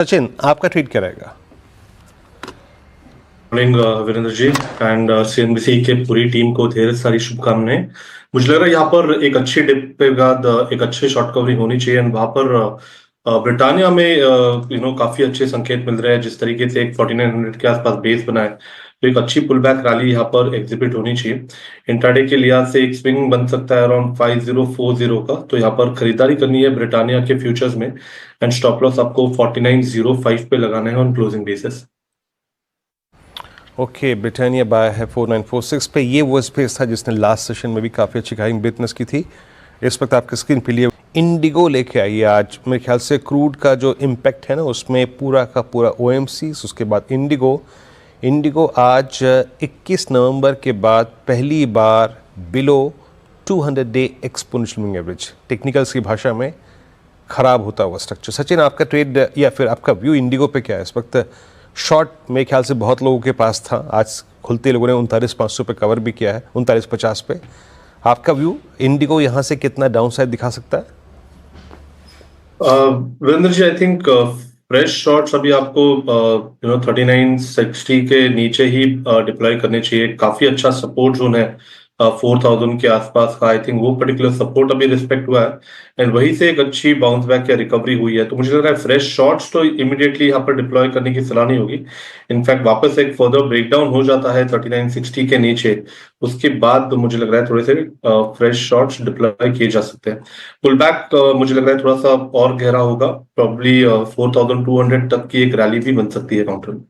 सचिन, आपका ट्वीट क्या रहेगा? Morning Virendra ji and CNBC के पूरी टीम को ढेर सारी शुभकामनाएं। मुझे लग रहा है यहाँ पर एक अच्छी डिप के बाद एक अच्छे शॉर्ट कवरिंग होनी चाहिए एंड वहां पर ब्रिटानिया में काफी अच्छे संकेत मिल रहे हैं। जिस तरीके से एक 4900 के आसपास बेस बना है तो एक अच्छी पुल बैक रैली यहाँ पर एग्जिबिट होनी चाहिए। इंट्राडे के लिहाज से एक स्विंग बन सकता है अराउंड 5040 का, तो यहाँ पर खरीदारी करनी है ब्रिटानिया के फ्यूचर्स में एंड स्टॉप लॉस आपको 4905 पे लगाना है on closing basis. Okay, Britannia buy है 4946 पे। ये वो स्पेस था जिसने लास्ट सेशन में भी काफ़ी अच्छी खाई बिजनेस की थी। इस वक्त आपके स्क्रीन पे लिए इंडिगो लेके आइए। आज मेरे ख्याल से क्रूड का जो इम्पैक्ट है ना, उसमें पूरा का पूरा ओएमसी, उसके बाद इंडिगो आज 21 नवंबर के बाद पहली बार below 200 day exponential moving average, technicals की भाषा में खराब होता हुआ स्ट्रक्चर। सचिन, आपका ट्रेड या फिर आपका व्यू इंडिगो पे क्या है इस वक्त? शॉर्ट मेरे ख्याल से बहुत लोगों के पास था, आज खुलते लोगों ने 39,500 पे कवर भी किया है, 39,50 पे। आपका व्यू इंडिगो यहाँ से कितना डाउन साइड दिखा सकता है? Virendra ji, I think fresh shots अभी आपको 3960 के नीचे ही डिप्लॉय करने चाहिए। काफी अच्छा सपोर्ट जोन है 4000 के आसपास का। आई थिंक वो पर्टिकुलर सपोर्ट अभी रिस्पेक्ट हुआ है एंड वहीं से एक अच्छी बाउंस बैक या रिकवरी हुई है। तो मुझे लग रहा है फ्रेश शॉट्स तो इमीडिएटली यहाँ पर डिप्लॉय करने की सलाह नहीं होगी। इनफैक्ट वापस एक फर्दर ब्रेकडाउन हो जाता है 3960 के नीचे, उसके बाद तो मुझे लग रहा है थोड़े से फ्रेश शॉट्स डिप्लॉय किए जा सकते हैं। पुल बैक मुझे लग रहा है थोड़ा सा और गहरा होगा, प्रॉब्ली 4200 तक की एक रैली भी बन सकती है काउंटर में।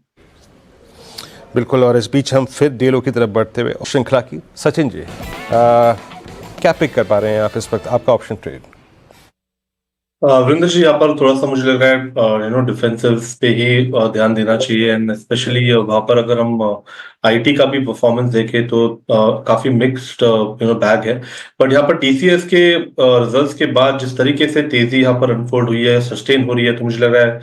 बिल्कुल। और इस बीच हम फिर डीलों की तरफ बढ़ते हुए श्रृंखला की, सचिन जी क्या पिक कर पा रहे हैं आप इस वक्त, आपका ऑप्शन ट्रेड? वृंदर जी, यहाँ पर थोड़ा सा मुझे लग रहा है डिफेंसिव पे ही ध्यान देना चाहिए एंड स्पेशली वहां पर अगर हम आईटी का भी परफॉर्मेंस देखें तो काफी मिक्स्ड बैग है। बट यहाँ पर टीसीएस के रिजल्ट्स के बाद जिस तरीके से तेजी यहाँ पर अनफोल्ड हुई है, सस्टेन हो रही है, तो मुझे लग रहा है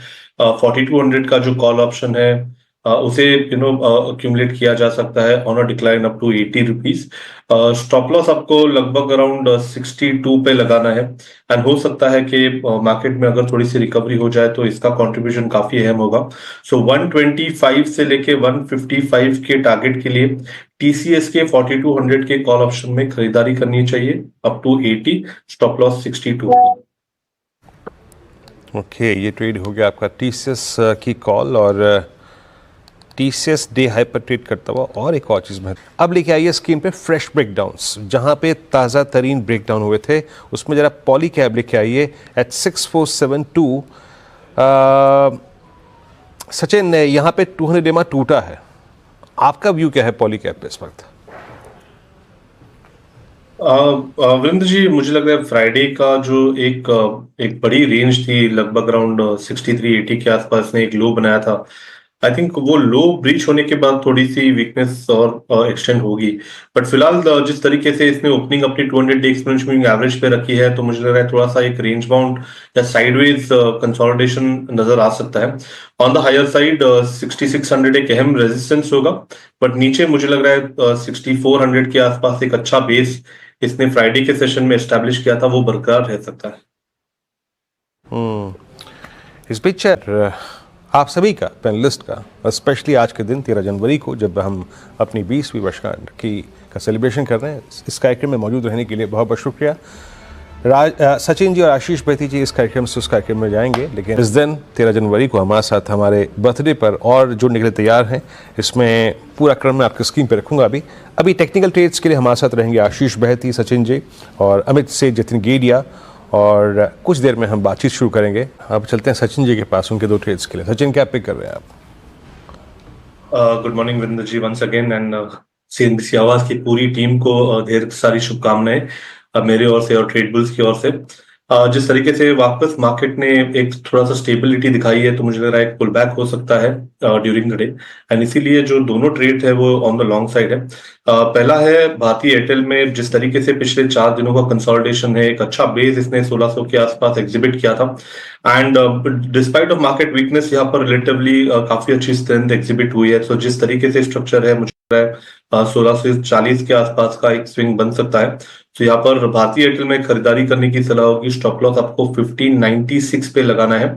4200 का जो कॉल ऑप्शन है उसे अक्यूमुलेट किया जा सकता है on a decline up to 80 rupees. Stop loss आपको लगभग अराउंड 62 पे लगाना है एंड हो सकता है कि मार्केट में अगर थोड़ी सी रिकवरी हो जाए तो इसका कंट्रीब्यूशन काफी अहम होगा। सो 125 से लेके 155 के टारगेट के लिए टीसीएस के 4200 के कॉल ऑप्शन में खरीदारी करनी चाहिए up to 80, stop loss 62। Okay, ये ट्रेड हो गया आपका टीसीएस की कॉल और टीसीएस डे हाई पर ट्रेड करता हुआ। और एक और चीज़ में अब लेके आइए स्क्रीन पे फ्रेश ब्रेकडाउन्स, जहां पे ताज़ा तरीन ब्रेकडाउन हुए थे उसमें जरा पॉली कैब लेके आइए एट 6472। सचिन, यहाँ पे 200 डेमा टूटा है, आपका व्यू क्या है पॉली कैब पे इस वक्त? वीरेंद्र जी, मुझे लग रहा है फ्राइडे का जो एक बड़ी रेंज थी लगभग अराउंड 6380 के आसपास ने एक लो बनाया था। आई थिंक वो लो ब्रीच होने के बाद थोड़ी सी वीकनेस और एक्सटेंड होगी। बट फिलहाल जिस तरीके से इसने ओपनिंग अपनी 200 डे एक्सपोनेंशियल मूविंग एवरेज पे रखी है, तो मुझे लग रहा है थोड़ा सा एक रेंज बाउंड या साइडवेज कंसोलिडेशन नजर आ सकता है। ऑन द हायर साइड 6600 एक अहम रेजिस्टेंस होगा, बट नीचे मुझे लग रहा है 6400 के आसपास एक अच्छा बेस इसने फ्राइडे के सेशन में एस्टैब्लिश किया था, वो बरकरार रह सकता है। इस बीच आप सभी का, पैनलिस्ट का, स्पेशली आज के दिन 13 जनवरी को जब हम अपनी 20वीं वर्षगांठ का सेलिब्रेशन कर रहे हैं, इस कार्यक्रम में मौजूद रहने के लिए बहुत बहुत शुक्रिया। सचिन जी और आशीष बैती जी इस कार्यक्रम से उस कार्यक्रम में जाएंगे, लेकिन इस दिन 13 जनवरी को हमारे साथ हमारे बर्थडे पर और जुड़ने के लिए तैयार हैं। इसमें पूरा क्रम मैं आपकी स्क्रीन पर रखूंगा। अभी टेक्निकल ट्रेड्स के लिए हमारे साथ रहेंगे आशीष बैती, सचिन जी और अमित से जतिन गेडिया, और कुछ देर में हम बातचीत शुरू करेंगे। अब चलते हैं सचिन जी के पास उनके 2 ट्रेड्स के लिए। सचिन, क्या पिक कर रहे हैं आप? Good morning Virendra ji once again and CNBC Awaaz की पूरी टीम को ढेर सारी शुभकामनाएं मेरे ओर से और ट्रेड बुल्स की ओर से। जिस तरीके से वापस मार्केट ने एक थोड़ा सा स्टेबिलिटी दिखाई है, तो मुझे लग रहा है एक पुल बैक हो सकता है ड्यूरिंग द डे एंड इसीलिए जो दोनों ट्रेड है वो ऑन द लॉन्ग साइड है। पहला है भारतीय एयरटेल में जिस तरीके से पिछले 4 दिनों का कंसोलिडेशन है, एक अच्छा बेस इसने 1600 के आसपास एग्जिबिट किया था and despite of market weakness यहाँ पर रिलेटिवली काफी अच्छी स्ट्रेंथ एग्जिबिट हुई है। तो जिस तरीके से स्ट्रक्चर है, मुझे 16 से 40 के आसपास का एक स्विंग बन सकता है। तो यहाँ पर भारतीय एयरटेल में खरीदारी करने की सलाह होगी। स्टॉप लॉस आपको 1596 पे लगाना है।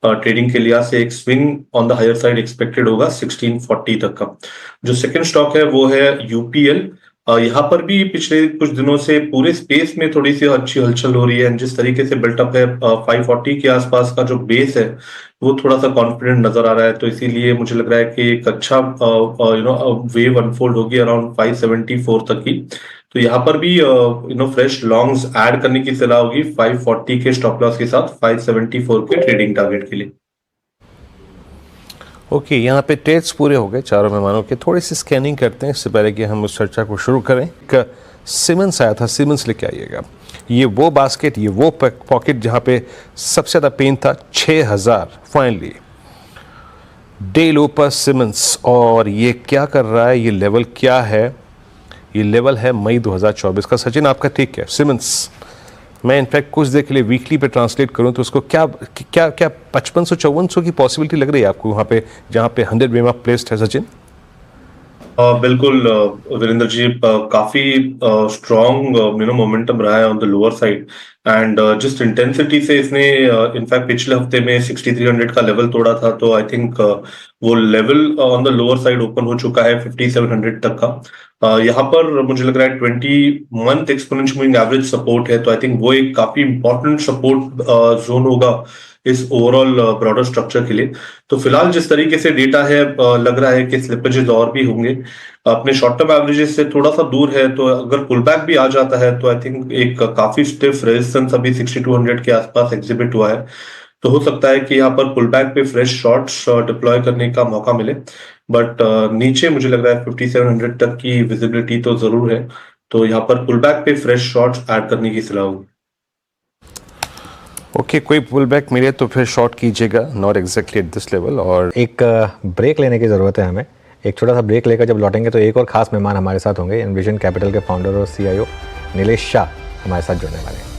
ट्रेडिंग के लिहाज से एक swing on the higher side expected होगा 1640 तक का। जो सेकंड स्टॉक है वो है यूपीएल। यहाँ पर भी पिछले कुछ दिनों से पूरे स्पेस में थोड़ी सी अच्छी हलचल हो रही है। जिस तरीके से बिल्टअप है 540 के आसपास का जो बेस है वो थोड़ा सा कॉन्फिडेंट नजर आ रहा है। तो इसीलिए मुझे लग रहा है कि एक अच्छा वेव अनफोल्ड होगी अराउंड 574 तक की। तो यहाँ पर भी फ्रेश लॉन्ग्स ऐड करने की सलाह होगी 540 के स्टॉप लॉस के साथ 574 के ट्रेडिंग टारगेट के लिए। ओके, यहाँ पे ट्रेड्स पूरे हो गए चारों मेहमानों के। थोड़ी सी स्कैनिंग करते हैं इससे पहले कि हम उस चर्चा को शुरू करें। सिमंस आया था, सिमंस लेके आइएगा। ये वो बास्केट, ये वो पॉकेट जहाँ पे सबसे ज़्यादा पेन था। 6000 फाइनली डे लो पर सिमंस। और ये क्या कर रहा है, ये लेवल क्या है? ये लेवल है मई 2024 का। सचिन आपका ठीक है। सिमंस मैं इनफैक्ट कुछ देर के लिए वीकली पे ट्रांसलेट करूं तो उसको क्या क्या क्या 5500-5400 की पॉसिबिलिटी लग रही है आपको वहाँ पे जहाँ पे 100 वेमा प्लेस्ड है सचिन? बिल्कुल वीरेंद्र जी, काफी स्ट्रॉन्ग मोमेंटम रहा है on the lower side. And जिस इंटेंसिटी से इसने इनफैक्ट पिछले हफ्ते में 6300 का लेवल तोड़ा था, तो आई थिंक वो level on the lower side open हो चुका है 5700 तक का। यहाँ पर मुझे लग रहा है 20 month exponential moving average support है। तो आई थिंक वो एक काफी इंपॉर्टेंट सपोर्ट जोन होगा इस ओवरऑल ब्रॉडर स्ट्रक्चर के लिए। तो फिलहाल जिस तरीके से डेटा है लग रहा है कि स्लिपेजेस और भी होंगे। अपने शॉर्ट टर्म एवरेजेस से थोड़ा सा दूर है। तो अगर पुल बैक भी आ जाता है तो आई थिंक एक काफी स्टिफ रेजिस्टेंस अभी 6200 के आसपास एग्जिबिट हुआ है। तो हो सकता है कि यहाँ पर पुल बैक पे फ्रेश शॉर्ट्स डिप्लॉय करने का मौका मिले। बट नीचे मुझे लग रहा है 5700 तक की विजिबिलिटी तो जरूर है। तो यहाँ पर पुल बैक पे फ्रेश शॉर्ट्स ऐड करने की सलाह होगी। ओके, कोई पुल बैक मिले तो फिर शॉर्ट कीजिएगा, not exactly at this level. और एक ब्रेक लेने की ज़रूरत है हमें। एक छोटा सा ब्रेक लेकर जब लौटेंगे तो एक और ख़ास मेहमान हमारे साथ होंगे। एनविजन कैपिटल के फाउंडर और CIO नीलेश शाह हमारे साथ जुड़ने वाले हैं।